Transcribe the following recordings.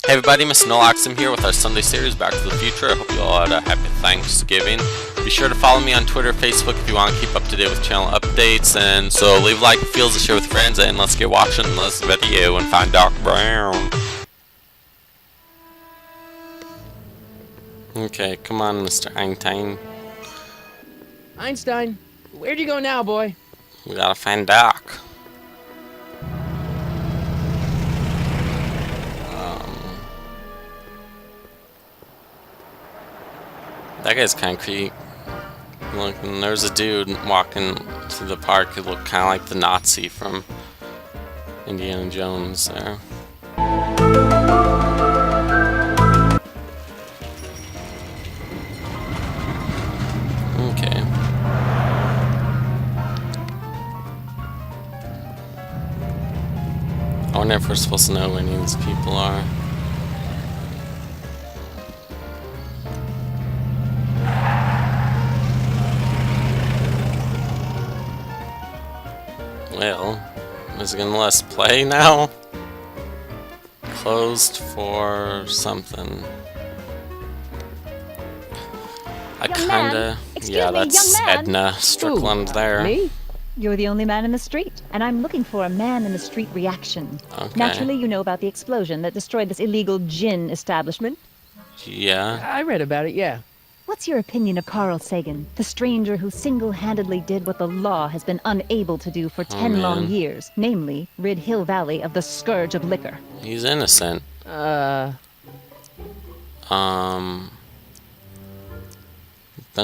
Hey everybody, Mr. Nolaxum here with our Sunday series, Back to the Future. I hope you all had a happy Thanksgiving. Be sure to follow me on Twitter, Facebook if you want to keep up to date with channel updates. And so leave a like if it feels to share with friends, and let's get watching this video and find Doc Brown. Okay, come on, Mr. Einstein. Einstein, where'd you go now, boy? We gotta find Doc. That guy's kind of creepy. Look, and there's a dude walking through the park who looked kind of like the Nazi from Indiana Jones there. Okay. I wonder if we're supposed to know where any of these people are. Well, is it gonna let us play now? Closed for something. I kinda... Yeah, that's Edna Strickland there. Me? You're the only man in the street, and I'm looking for a man-in-the-street reaction. Okay. Naturally, you know about the explosion that destroyed this illegal gin establishment. Yeah. I read about it, yeah. What's your opinion of Carl Sagan, the stranger who single-handedly did what the law has been unable to do for 10 long years, namely, rid Hill Valley of the scourge of liquor? He's innocent. Been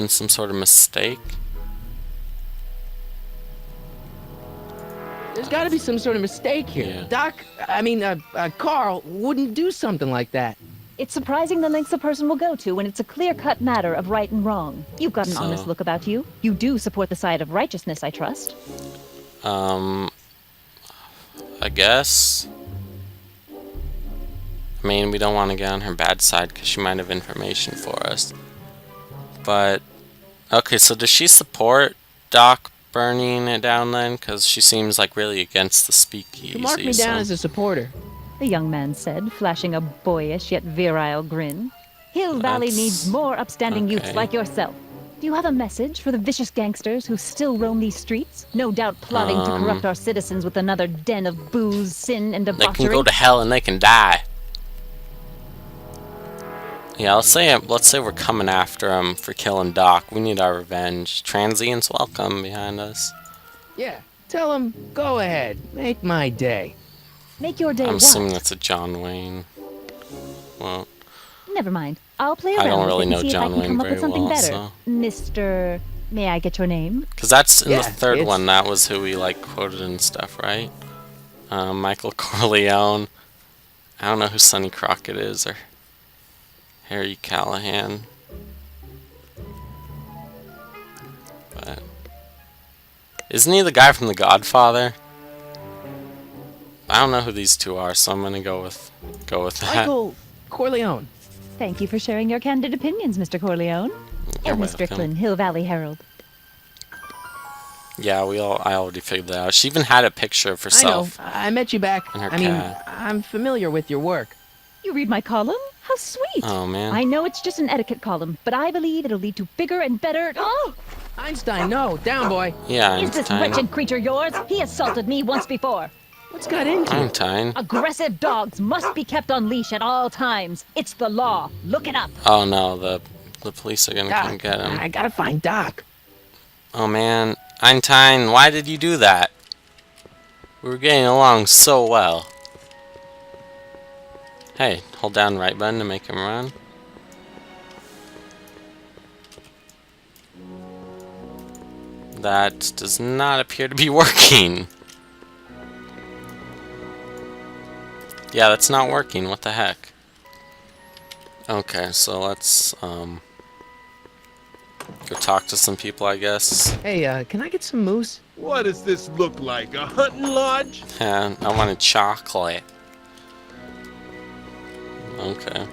some sort of mistake? There's gotta be some sort of mistake here. Yeah. Carl wouldn't do something like that. It's surprising the lengths a person will go to when it's a clear-cut matter of right and wrong. You've got an honest look about you. You do support the side of righteousness, I trust. I guess. I mean, we don't want to get on her bad side because she might have information for us. But, okay, so does she support Doc burning it down then? Because she seems like really against the speakeasy. You mark me down as a supporter. The young man said, flashing a boyish yet virile grin. Hill Valley needs more upstanding youths like yourself. Do you have a message for the vicious gangsters who still roam these streets? No doubt plotting to corrupt our citizens with another den of booze, sin, and debauchery. They can go to hell and they can die. Yeah, let's say we're coming after them for killing Doc. We need our revenge. Transients welcome behind us. Yeah, tell him, go ahead, make my day. Make your day I'm what? assuming that's a John Wayne. Well, never mind. I'll play around I don't really with it know and see John if I can Wayne come up very with something well, better. so. Mr. May I get your name? Because that's in the third it's- one. That was who we like quoted and stuff, right? Michael Corleone. I don't know who Sonny Crockett is or Harry Callahan. But isn't he the guy from The Godfather? I don't know who these two are, so I'm gonna go with that. Michael Corleone. Thank you for sharing your candid opinions, Mr. Corleone. You're Edna welcome. Strickland, Hill Valley Herald. Yeah, I already figured that out. She even had a picture of herself. I know. I met you back. And her cat. I'm familiar with your work. You read my column? How sweet. Oh man. I know it's just an etiquette column, but I believe it'll lead to bigger and better... Oh! Einstein, no, down, boy. Yeah, Is this Einstein. wretched creature yours? He assaulted me once before. What's got into you? Einstein. Aggressive dogs must be kept on leash at all times. It's the law. Look it up. Oh no, the police are gonna come Doc, get him. I gotta find Doc. Oh man, Einstein, why did you do that? We were getting along so well. Hey, hold down the right button to make him run. That does not appear to be working. Yeah, that's not working. What the heck? Okay, so let's go talk to some people, I guess. Hey, can I get some moose? What does this look like? A hunting lodge? Yeah, I wanted chocolate. Okay.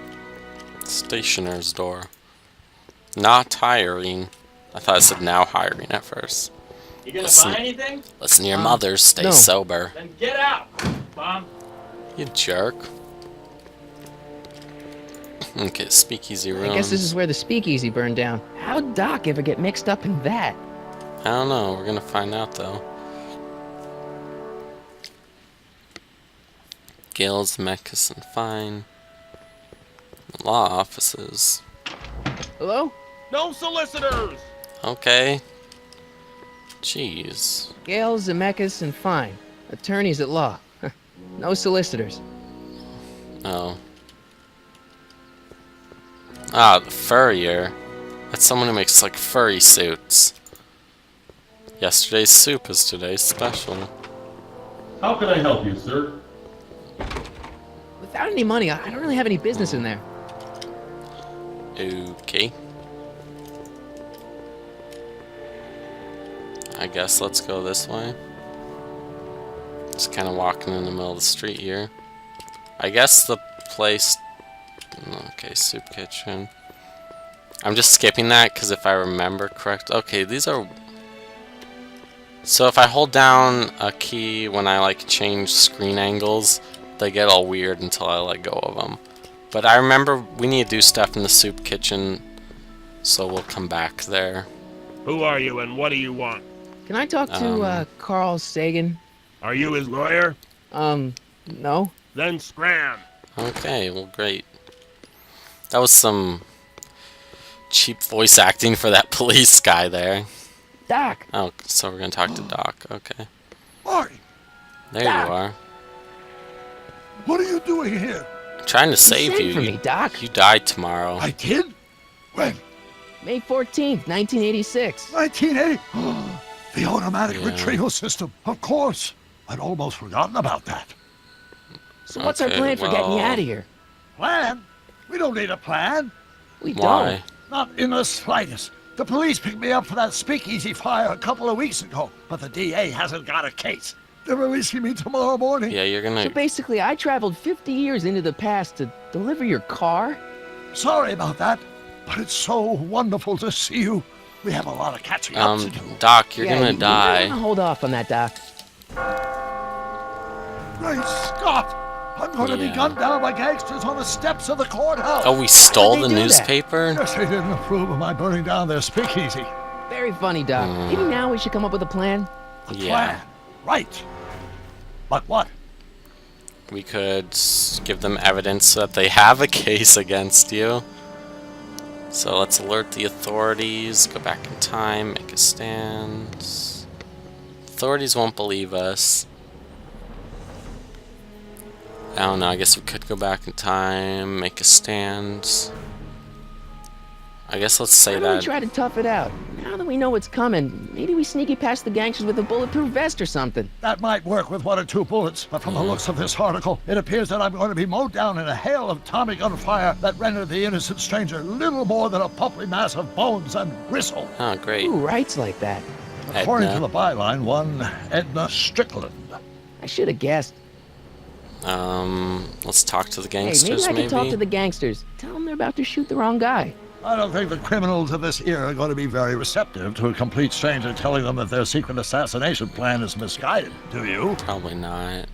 Stationer's door. Not hiring. I thought it said now hiring at first. You gonna Listen- buy anything? Listen to your mothers, stay no. sober. Then get out, Mom. You jerk. Okay, speakeasy rooms. I guess this is where the speakeasy burned down. How'd Doc ever get mixed up in that? I don't know. We're gonna find out though. Gales, Mecus, and Fine. Law offices. Hello? No solicitors! Okay. Jeez. Gale, Zemeckis, and Fine. Attorneys at law. No solicitors. Oh. Ah, the furrier. That's someone who makes like furry suits. Yesterday's soup is today's special. How can I help you, sir? Without any money, I don't really have any business in there. Okay. I guess let's go this way. Just kind of walking in the middle of the street here. I guess the place... Okay, soup kitchen. I'm just skipping that because if I remember correct... Okay, these are... So if I hold down a key when I like change screen angles, they get all weird until I let go of them. But I remember we need to do stuff in the soup kitchen, so we'll come back there. Who are you and what do you want? Can I talk to, Carl Sagan? Are you his lawyer? No. Then scram. Okay, well great. That was some cheap voice acting for that police guy there. Doc! Oh, so we're gonna talk to Doc, okay. Marty, There Doc. you are. what are you doing here? I'm trying to save sent you. for me, Doc. You died tomorrow. I did? When? May 14th, 1986. 1980? The automatic Yeah. retrieval system. Of course. I'd almost forgotten about that. So what's our Okay, plan for getting you well- out of here? Plan? We don't need a plan. We Why? don't. Not in the slightest. The police picked me up for that speakeasy fire a couple of weeks ago, but the DA hasn't got a case. They're releasing me tomorrow morning. Yeah, you're gonna... So basically, I traveled 50 years into the past to deliver your car? Sorry about that, but it's so wonderful to see you. We have a lot of catching up to do. Doc, you're Yeah, gonna you die. might wanna hold off on that, Doc. Great Scott! I'm going to be Yeah. gunned down by gangsters on the steps of the courthouse. Oh, we stole they the do that? newspaper? Guess they didn't approve of my burning down their speakeasy. Very funny, Doc. Maybe now we should come up with a plan. Yeah. Plan. Right. But what? We could give them evidence that they have a case against you. So let's alert the authorities, go back in time, make a stand. Authorities won't believe us. I don't know, I guess we could go back in time, make a stand. I guess let's say Why don't we that. try to tough it out? Now that we know what's coming, maybe we sneak it past the gangsters with a bulletproof vest or something. That might work with 1 or 2 bullets, but from the looks of this article, it appears that I'm going to be mowed down in a hail of Tommy gun fire that rendered the innocent stranger little more than a pulpy mass of bones and gristle. Oh, great. Who writes like that? According Edna. to the byline, one Edna Strickland. I should have guessed. Let's talk to the Hey, gangsters, maybe I can talk to the gangsters. Tell them they're about to shoot the wrong guy. I don't think the criminals of this era are going to be very receptive to a complete stranger telling them that their secret assassination plan is misguided, do you? Probably not.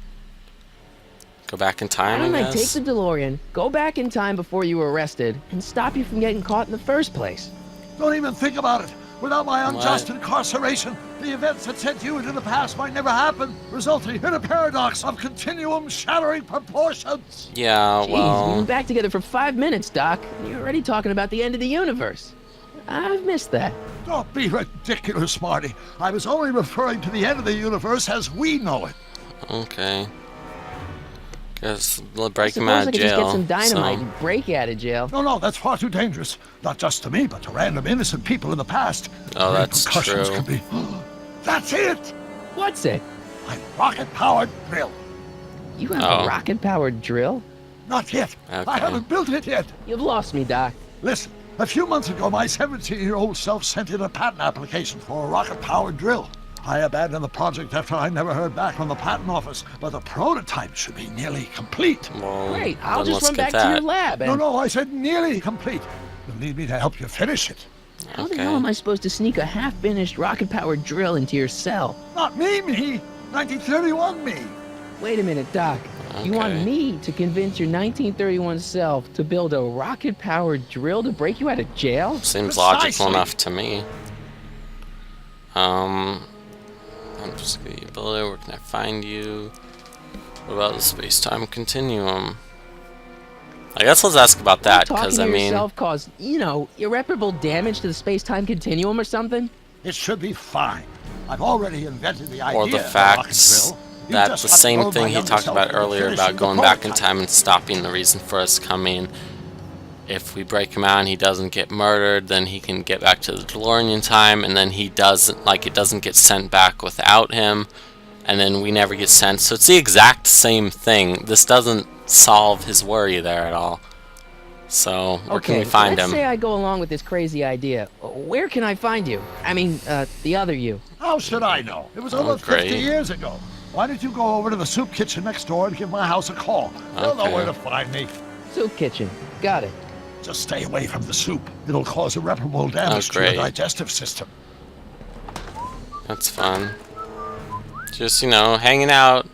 Go back in Why time, don't I I take guess? the DeLorean, go back in time before you were arrested, and stop you from getting caught in the first place? Don't even think about it. Without my unjust What? incarceration, the events that sent you into the past might never happen, resulting in a paradox of continuum shattering proportions. Yeah, Jeez, we've well... been back together for 5 minutes, Doc, and you're already talking about the end of the universe. I've missed that. Don't be ridiculous, Marty. I was only referring to the end of the universe as we know it. Okay. Guess we'll break Suppose him out I of could just jail. get some dynamite so- and break you out of jail. No, that's far too dangerous. Not just to me, but to random innocent people in the past. Oh, The that's repercussions true. could be... That's it! What's it? My rocket-powered drill. You have Oh. a rocket-powered drill? Not yet. Okay. I haven't built it yet. You've lost me, Doc. Listen, a few months ago, my 17-year-old self sent in a patent application for a rocket-powered drill. I abandoned the project after I never heard back from the patent office, but the prototype should be nearly complete. Well, Great, I'll then just let's run get back to your that. lab and... No, I said nearly complete. You'll need me to help you finish it. How the hell am I supposed to sneak a half-finished rocket-powered drill into your cell? Not me. 1931 me. Wait a minute, Doc. Okay. You want me to convince your 1931 self to build a rocket-powered drill to break you out of jail? Seems Precisely. logical enough to me. I'm just gonna ability. Where can I find you? What about the space-time continuum? I guess let's ask about that, because I Talking to mean, yourself caused, you know, irreparable damage to the space-time continuum or something? It should be fine. I've already invented the idea or the of a rocket facts drill. You that just the have to same load my thing he younger talked self about into earlier finishing about the going back in prototype. time and stopping the reason for us coming. If we break him out and he doesn't get murdered, then he can get back to the DeLorean time, and then he doesn't, like, it doesn't get sent back without him, and then we never get sent. So it's the exact same thing. This doesn't solve his worry there at all. So where can we find let's him? say I go along with this crazy idea. Where can I find you? I mean, the other you. How should I know? It was over 50 great. years ago. Why don't you go over to the soup kitchen next door and give my house a call? They'll know Okay. where to find me. Soup kitchen. Got it. Just stay away from the soup. It'll cause irreparable damage to your great. digestive system. That's fun. Just, you know, hanging out,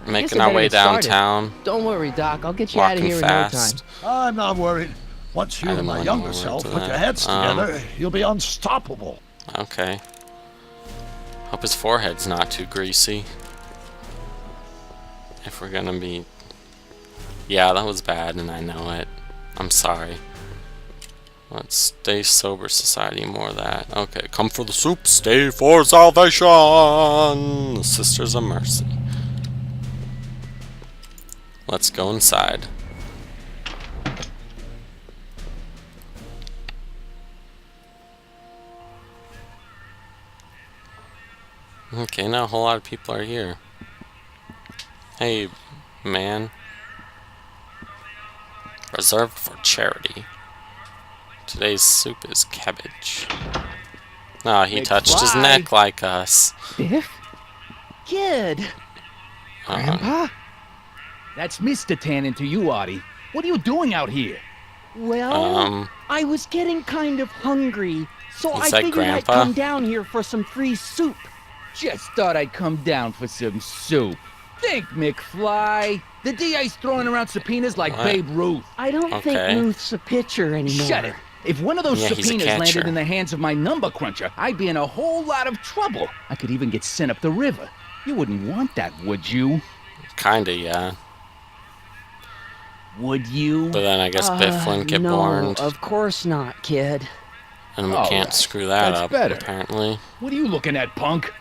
making I our better way get started. downtown, Don't worry, Doc. I'll get you out of walking here in no time. fast. I'm not worried. Once you I and don't my wanna younger go self into put your that. heads together, you'll be unstoppable. Okay. Hope his forehead's not too greasy. If we're gonna be... Yeah, that was bad, and I know it. I'm sorry. Let's stay sober society, more of that. Okay, come for the soup, stay for salvation! The Sisters of Mercy. Let's go inside. Okay, now a whole lot of people are here. Hey, man. Reserved for charity. Today's soup is cabbage. Ah, he touched his neck like us. Biff? Kid! Grandpa? That's Mr. Tannen to you, Artie. What are you doing out here? Well, I was getting kind of hungry, so I is that figured I'd Grandpa? come down here for some free soup. Just thought I'd come down for some soup. Think, McFly. The DA's throwing around subpoenas like What? Babe Ruth. I don't Okay. think Ruth's a pitcher anymore. Shut it. If one of those Yeah, he's a subpoenas landed catcher. in the hands of my number cruncher, I'd be in a whole lot of trouble. I could even get sent up the river. You wouldn't want that, would you? Kinda, yeah. Would you? But then I guess Biff wouldn't get no, warned. of course not, kid. And we All can't right, screw that that's up, better. apparently. What are you looking at, punk?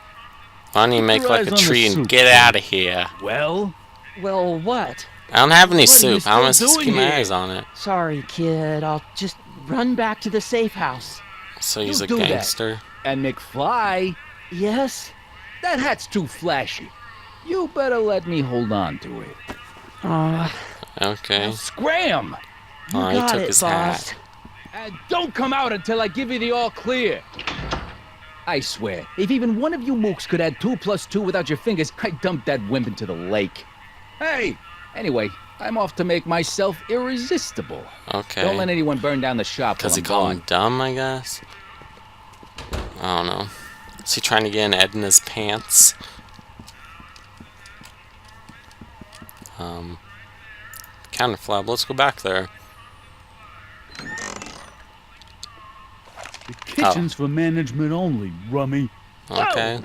Why don't you make your like eyes a on the tree and soup, get kid. out of here? Well, Well, what? I don't have any What are you soup. How am I still supposed to keep doing my here? eyes on it? Sorry, kid. I'll just run back to the safe house. So he's a do that. gangster? and McFly, Yes? that hat's too flashy. You better let me hold on to it. Okay. Scram! You Oh, he got took it, his boss. hat. And don't come out until I give you the all clear. I swear, if even one of you mooks could add 2 + 2 without your fingers, I'd dump that wimp into the lake. Hey! Anyway, I'm off to make myself irresistible. Okay. Don't let anyone burn down the shop Because while he I'm called gone. him dumb, I guess? I don't know. Is he trying to get an Ed in his pants? Counterflap, let's go back there. The kitchen's for management only, rummy. Okay.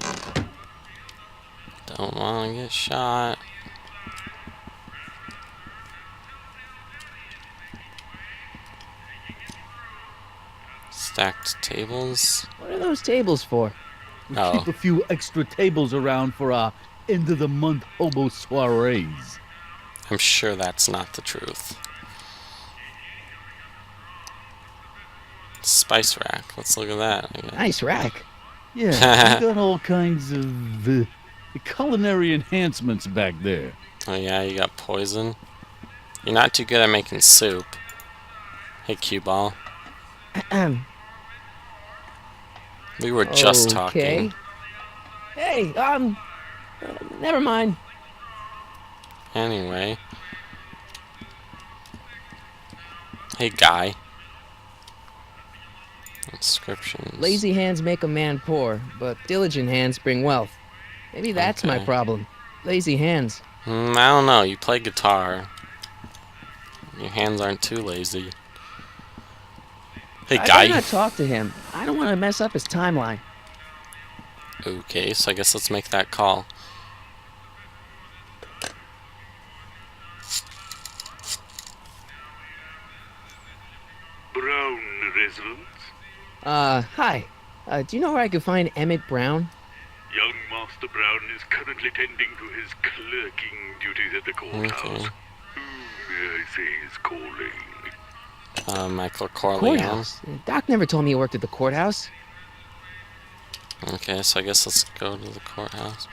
Don't want to get shot. Stacked tables. What are those tables for? We Oh. keep a few extra tables around for our end of the month hobo soirees. I'm sure that's not the truth. Spice rack. Let's look at that. I guess. Nice rack. Yeah, we got all kinds of culinary enhancements back there. Oh yeah, you got poison. You're not too good at making soup. Hey, cue ball. We were just Okay. talking. Hey, never mind. Anyway. Hey, guy. Inscriptions. Lazy hands make a man poor, but diligent hands bring wealth. Maybe that's my problem. Lazy hands. I don't know. You play guitar. Your hands aren't too lazy. Hey, I guy. better not talk to him. I don't want to mess up his timeline. Okay, so I guess let's make that call. Brown residence? Hi. Do you know where I could find Emmett Brown? Young Master Brown is currently tending to his clerking duties at the courthouse. Okay. Who may I say is calling? Michael Corleone. Courthouse? Doc never told me he worked at the courthouse. Okay, so I guess let's go to the courthouse.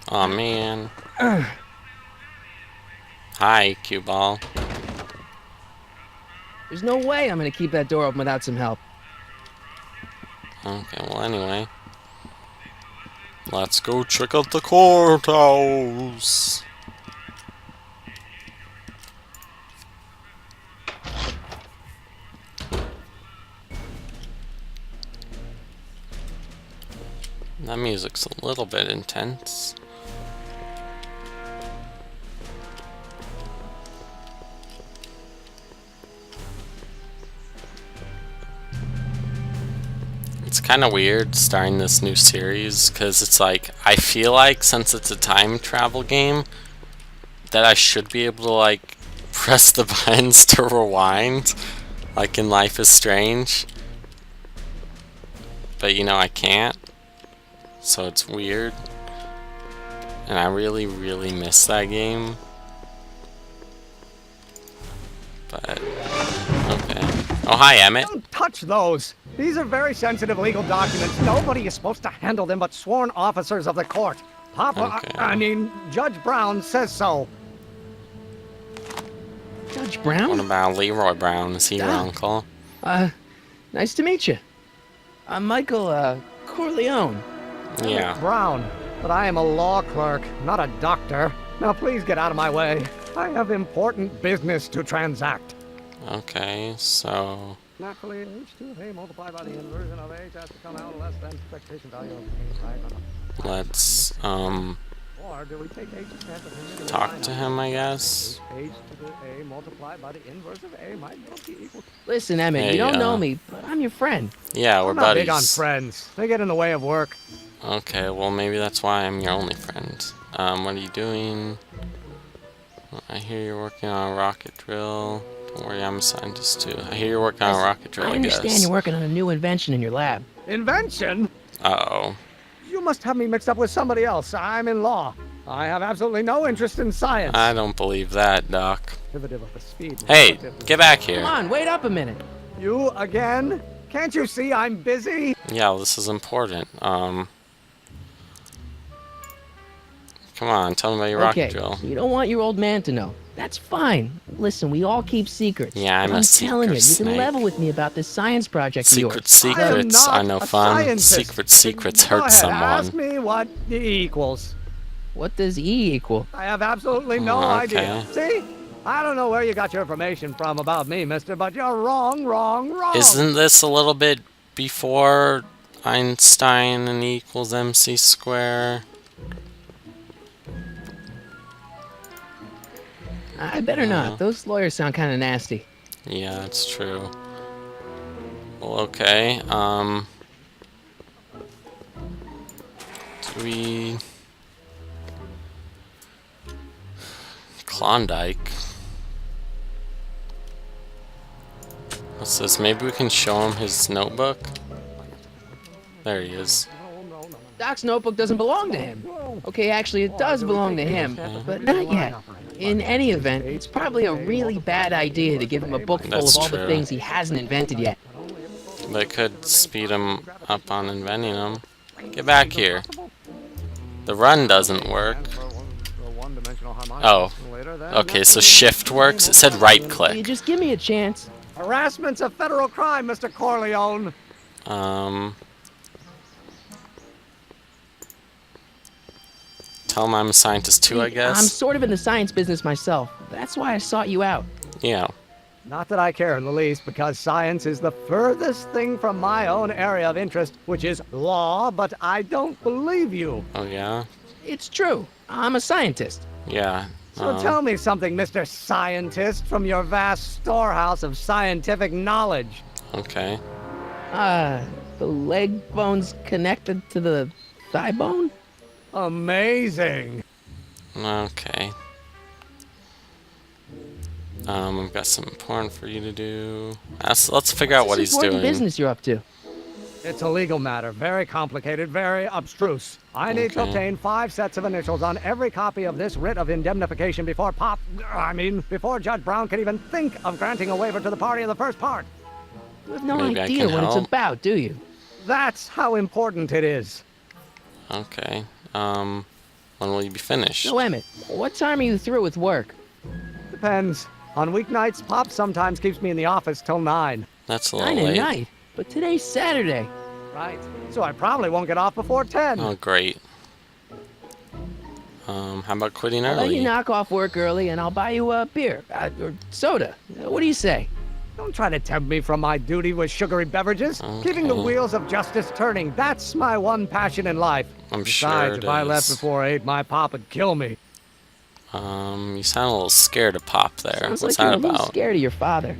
Aw, man. Hi, cue ball. There's no way I'm gonna keep that door open without some help. Okay, well, anyway. Let's go check out the courthouse. That music's a little bit intense. It's kind of weird starting this new series because it's like, I feel like since it's a time travel game that I should be able to like press the buttons to rewind like in Life is Strange, but you know I can't, so it's weird, and I really miss that game. But okay. Oh, hi, Emmett. Don't touch those. These are very sensitive legal documents. Nobody is supposed to handle them but sworn officers of the court. Papa, Okay. I mean, Judge Brown says so. Judge Brown? What about Leroy Brown? Is he your Doc. uncle? Nice to meet you. I'm Michael, Corleone. Yeah. Brown, but I am a law clerk, not a doctor. Now please get out of my way. I have important business to transact. Okay, so Naturally, h2 of a multiplied by the inversion of h has to come out less than expectation value of a, right? let's Or do we take h and talk to him, I guess. h to the a multiplied by the inverse of a might well be equal. Listen, Emmett, Hey, you don't know me, but I'm your friend. Yeah, we're I'm not big on buddies. friends. They get in the way of work. Okay, well maybe that's why I'm your only friend. What are you doing? I hear you're working on a rocket drill. Don't worry, I'm a scientist too. I hear you're working on a rocket drill, I I understand guess. you're working on a new invention in your lab. Invention? Uh-oh. You must have me mixed up with somebody else. I'm in law. I have absolutely no interest in science. I don't believe that, Doc. Derivative of the speed. Hey, get back here. Come on, wait up a minute. You again? Can't you see I'm busy? Yeah, well, this is important. Come on, tell me about your rocket drill. You don't want your old man to know. That's fine. Listen, we all keep secrets. Yeah, I'm But a telling you, you secret can snake. level with me about this science project of Secret yours. secrets I are am no not a fun. scientist. Secrets Go hurt ahead, someone. Ask me what E equals. What does E equal? I have absolutely no Okay. idea. See? I don't know where you got your information from about me, mister, but you're wrong, wrong, wrong. Isn't this a little bit before Einstein and E equals MC square? I better not. Those lawyers sound kind of nasty. Yeah, that's true. Well, okay. Do we... Klondike. What's this? Maybe we can show him his notebook? There he is. Doc's notebook doesn't belong to him. Okay, actually, it does belong to him, but not yet. In any event, it's probably a really bad idea to give him a book full That's of all the true. things he hasn't invented yet. But it could speed him up on inventing them. Get back here. The run doesn't work. Oh. Okay, so shift works. It said right Will you click. just give me a chance? Harassment's a federal crime, Mr. Corleone. Tell him I'm a scientist too, I I'm guess. sort of in the science business myself. That's why I sought you out. Yeah. Not that I care in the least, because science is the furthest thing from my own area of interest, which is law, but I don't believe you. Oh, yeah? It's true. I'm a scientist. Yeah. So tell me something, Mr. Scientist, from your vast storehouse of scientific knowledge. Okay. The leg bone's connected to the thigh bone? Amazing. Okay. I've got some important for you to do. Let's figure out what he's doing. What business you're up to? It's a legal matter, very complicated, very abstruse. I need to obtain 5 sets of initials on every copy of this writ of indemnification before before Judge Brown can even think of granting a waiver to the party in the first part. You have no idea what it's about, do you? That's how important it is. Okay. When will you be finished? So, Emmett, what time are you through with work? Depends. On weeknights, Pop sometimes keeps me in the office till 9. That's a little 9 late. at night? But today's Saturday. Right. So I probably won't get off before 10. Oh, great. How about quitting I'll let early? you knock off work early and I'll buy you a beer or soda. What do you say? Don't try to tempt me from my duty with sugary beverages. Keeping the wheels of justice turning, that's my one passion in life. I'm sure Besides, it if I left is. before 8, my pop would kill me. You sound a little scared of Pop there. Sounds What's like that you're a little about? scared of your father.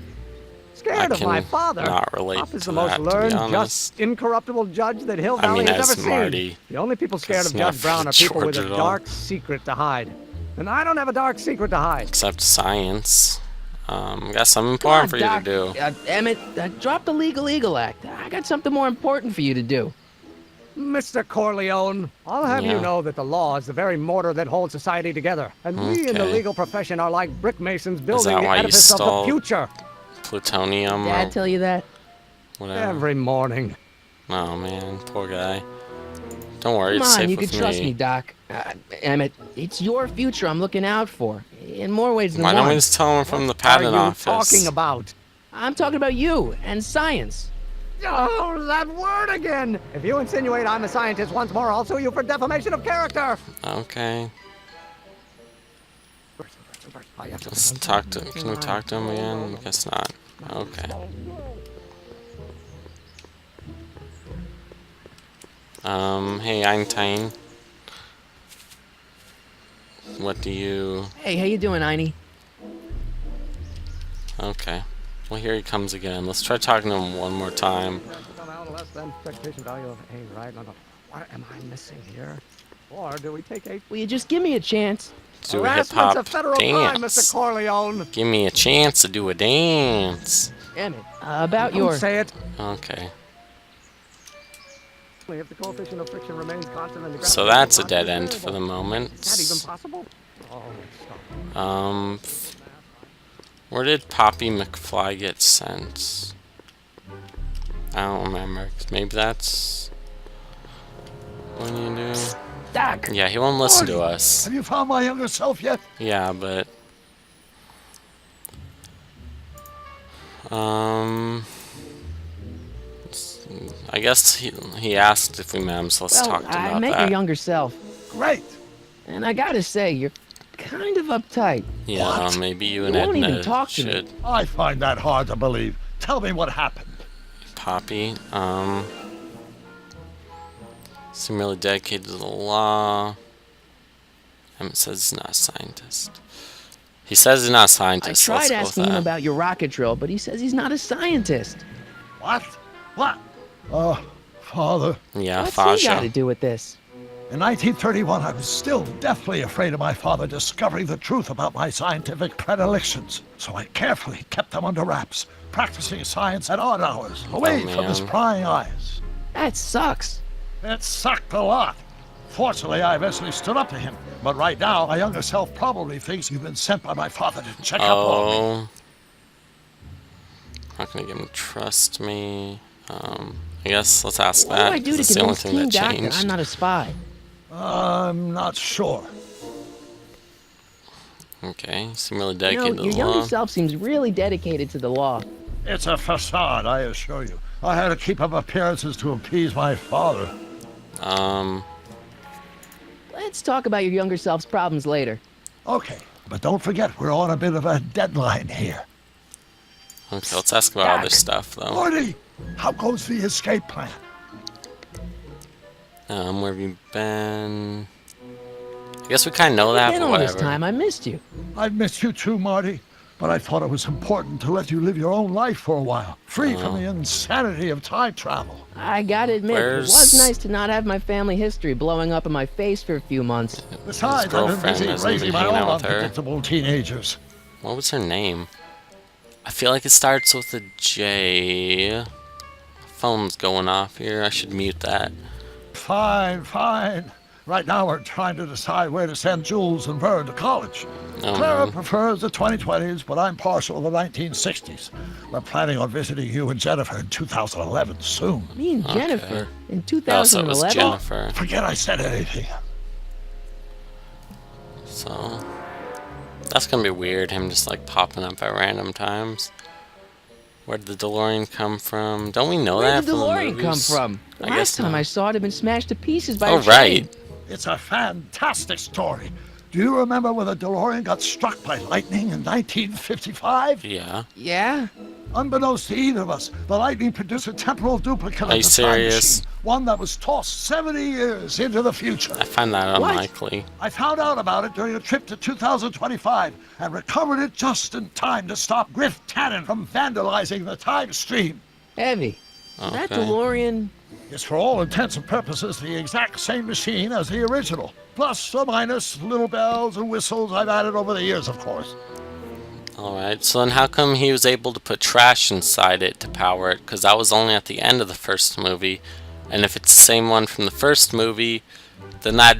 Scared of my father? Not relate Pop is to the most that, to be learned, honest. just, incorruptible judge that Hill I Valley mean, has as ever Marty, seen. The only people scared of it's Judge not Brown are people with a George at all. dark secret to hide. And I don't have a dark secret to hide. Except science. Got something important for you to do. Emmett, drop the Legal Eagle Act. I got something more important for you to do. Mr. Corleone, I'll have you know that the law is the very mortar that holds society together. And we in the legal profession are like brick masons building the why you edifice of the stole future. Plutonium Dad or tell you that? whatever. Every morning. Oh, man. Poor guy. Don't worry, Come it's on, safe you with can trust me, Doc. Emmett, it's your future I'm looking out for. In more ways than Why one. don't we just tell him from the patent office? What are you talking about? I'm talking about you and science. Oh, that word again! If you insinuate I'm a scientist once more, I'll sue you for defamation of character! Okay. Let's talk to. Can we talk to him again? Guess not. Okay. Hey Einstein. What do you... Hey, how you doing, Einie? Okay. Well, here he comes again. Let's try talking to him one more time. Less than expectation value of A, right? What am I missing here? Or do we take a... Will you just give me a chance? Do a Harassment's a hip-hop federal crime, Mr. dance. Corleone. Give me a chance to do a dance. Emmett, about Don't your... say it. Okay. If the coefficient of friction remains constant and the So that's a dead end for the moment. Is that even possible? Oh, stop. Where did Poppy McFly get sent? I don't remember. Maybe that's what you do. Doc! Yeah, he won't listen to us. Have you found my younger self yet? Yeah, but I guess he asked if we met him, so let's talk to him I about met that. your younger self. Great. And I gotta say, you're kind of uptight. Yeah, maybe you and You won't even Edna talk to me. should. I find that hard to believe. Tell me what happened. Poppy, seem really dedicated to the law. Emmett says he's not a scientist. He says he's not a I scientist. tried Let's go with asking him that. about your rocket drill, but he says he's not a scientist. What? What? Father. Yeah, What's he got to Faja. do with this? In 1931, I was still deathly afraid of my father discovering the truth about my scientific predilections, so I carefully kept them under wraps, practicing science at odd hours, away from his man. prying eyes. That sucks. It sucked a lot. Fortunately, I eventually stood up to him, but right now, my younger self probably thinks you've been sent by my father to check up on me. Oh. Not gonna get him to trust me. I guess let's ask What that. do I do 'cause to it's the only convince thing King that Doc that changed. I'm not a spy? I'm not sure. Okay, seem really You know, dedicated to your the younger law. self seems really dedicated to the law. It's a facade, I assure you. I had to keep up appearances to appease my father. Let's talk about your younger self's problems later. Okay, but don't forget, we're on a bit of a deadline here. Okay, let's ask about other stuff, though. Morty, how goes the escape plan? Where have you been? I guess we kind of know that, Been but all this whatever. time, I missed you. I've missed you too, Marty. But I thought it was important to let you live your own life for a while, free from the insanity of time travel. I gotta admit, it was nice to not have my family history blowing up in my face for a few months. Besides, I've been girlfriend busy isn't raising even my hanging own out with her. unpredictable teenagers. What was her name? I feel like it starts with a J. Phone's going off here. I should mute that. Fine, fine. Right now we're trying to decide where to send Jules and Vern to college. Clara prefers the 2020s, but I'm partial to the 1960s. We're planning on visiting you and Jennifer in 2011 soon. Me and Jennifer in Oh, so it was 2011? Jennifer. Forget I said anything. So that's gonna be weird, him just like popping up at random times. Where did the DeLorean come from? Don't we know Where that did the from the DeLorean come movies? from? The I last guess time not. I saw it had been smashed to pieces by Oh, a train. right. It's a fantastic story. Do you remember when the DeLorean got struck by lightning in 1955? Yeah. Yeah? Unbeknownst to either of us, the lightning produced a temporal duplicate Are of you the serious? time machine, one that was tossed 70 years into the future. I find that What? unlikely. I found out about it during a trip to 2025 and recovered it just in time to stop Griff Tannen from vandalizing the time stream. Heavy. That Okay. DeLorean... It's for all intents and purposes the exact same machine as the original. Plus or minus little bells and whistles I've added over the years, of course. Alright, so then how come he was able to put trash inside it to power it? Because that was only at the end of the first movie. And if it's the same one from the first movie, then that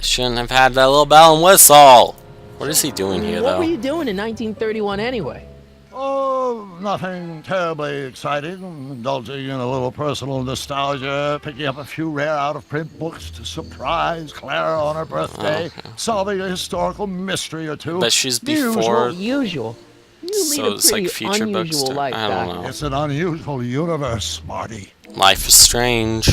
shouldn't have had that little bell and whistle. What is he doing here, What though? were you doing in 1931 anyway? Oh, nothing terribly exciting. Indulging in a little personal nostalgia, picking up a few rare out-of-print books to surprise Clara on her birthday, solving a historical mystery or two. But she's The usual. before... Usual. You lead So a it's pretty like future books. unusual life, I Doc. don't know. It's an unusual universe, Marty. Life is strange.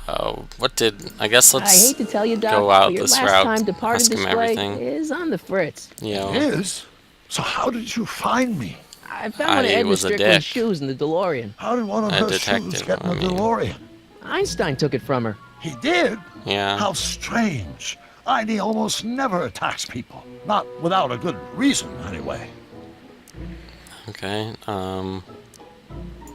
Oh, what did... I guess I let's hate to tell you, Doc, go out but your this last route. time departed Ask him display everything. is on the fritz. Yeah. It is? So how did you find me? I found one of I Edna was a Strickland's dick. shoes in the DeLorean. How did one of A her shoes detective, get in I the mean. DeLorean? Einstein took it from her. He did? Yeah. How strange. ID almost never attacks people. Not without a good reason, anyway. Okay,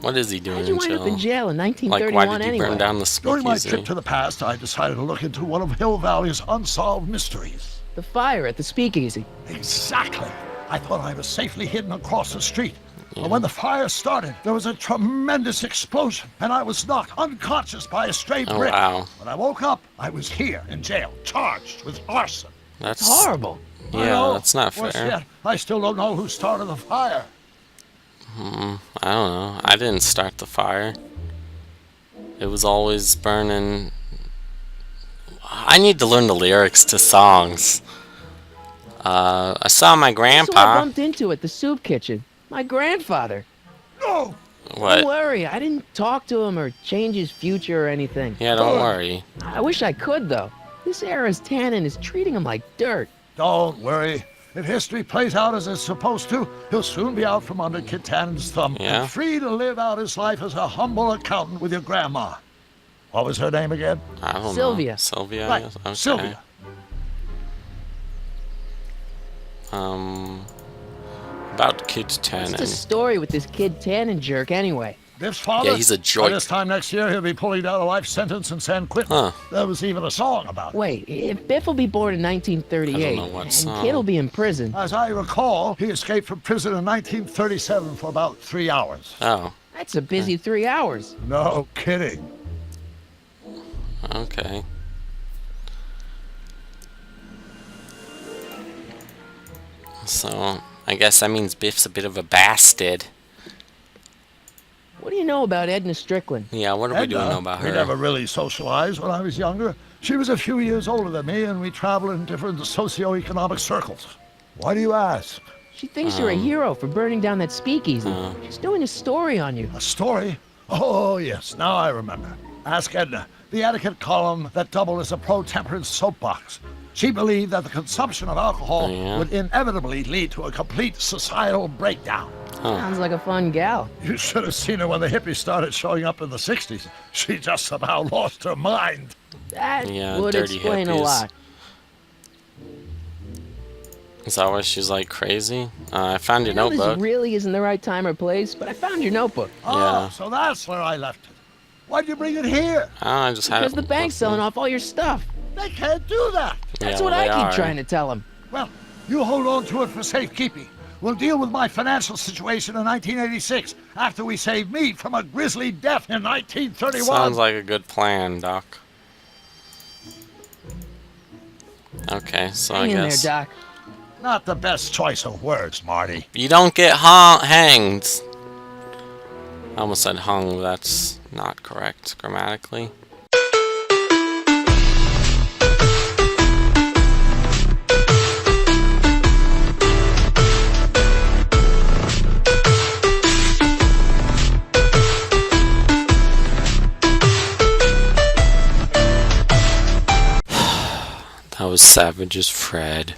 what is he doing How'd you wind up in jail in Like, 1931 why did you anyway? burn down the During my speakeasy? trip to the past, I decided to look into one of Hill Valley's unsolved mysteries. The fire at the speakeasy. Exactly. I thought I was safely hidden across the street. But when the fire started, there was a tremendous explosion, and I was knocked unconscious by a stray Oh, brick. wow. When I woke up, I was here in jail, charged with arson. That's Horrible. I Yeah, know. that's not Worse fair. yet, I still don't know who started the fire. I don't know. I didn't start the fire. It was always burning. I need to learn the lyrics to songs. I saw my So I grandpa. bumped into at the soup kitchen. My grandfather. No! Don't What? worry, I didn't talk to him or change his future or anything. Yeah, don't worry. I wish I could, though. This era's Tannen is treating him like dirt. Don't worry. If history plays out as it's supposed to, he'll soon be out from under Kit Tannen's thumb Yeah? and free to live out his life as a humble accountant with your grandma. What was her name again? I don't Sylvia. know. Sylvia. I Right, guess? Okay. Sylvia. About Kid What's the Tannen. story with this kid Tannen jerk anyway? Biff's father? Yeah, he's a By joy. this time next year, he'll be pulling down a life sentence in San Quentin. Huh. There was even a song about it. Wait, if Biff will be born in 1938, I don't know what and song. Kid will be in prison, As I recall, he escaped from prison in 1937 for about 3 hours. Oh, that's a busy 3 hours. No kidding. okay. So, I guess that means Biff's a bit of a bastard. What do you know about Edna Strickland? Yeah, what do we do know about We her? never really socialized when I was younger. She was a few years older than me, and we traveled in different socioeconomic circles. Why do you ask? She thinks you're a hero for burning down that speakeasy. She's doing a story on you. A story? Oh, yes, now I remember. Ask Edna, the etiquette column that doubled as a pro-temperance soapbox. She believed that the consumption of alcohol Yeah. would inevitably lead to a complete societal breakdown. Sounds like a fun gal. You should have seen her when the hippies started showing up in the 60s. She just somehow lost her mind. That Yeah, would dirty explain a hippies. lot. Is that why she's like crazy? I found your I know notebook. this really isn't the right time or place, but I found your notebook. Oh, Yeah. so that's where I left it. Why'd you bring it here? Oh, I just had Because it. the bank's selling off all your stuff. They can't do that. That's Yeah, what well, I they keep are. trying to tell him. Well, you hold on to it for safekeeping. We'll deal with my financial situation in 1986 after we save me from a grisly death in 1931. Sounds like a good plan, Doc. Okay, so Hang I in there, guess Doc. Not the best choice of words, Marty. you don't get hanged. I almost said hung, but that's not correct grammatically. That was savage as Fred.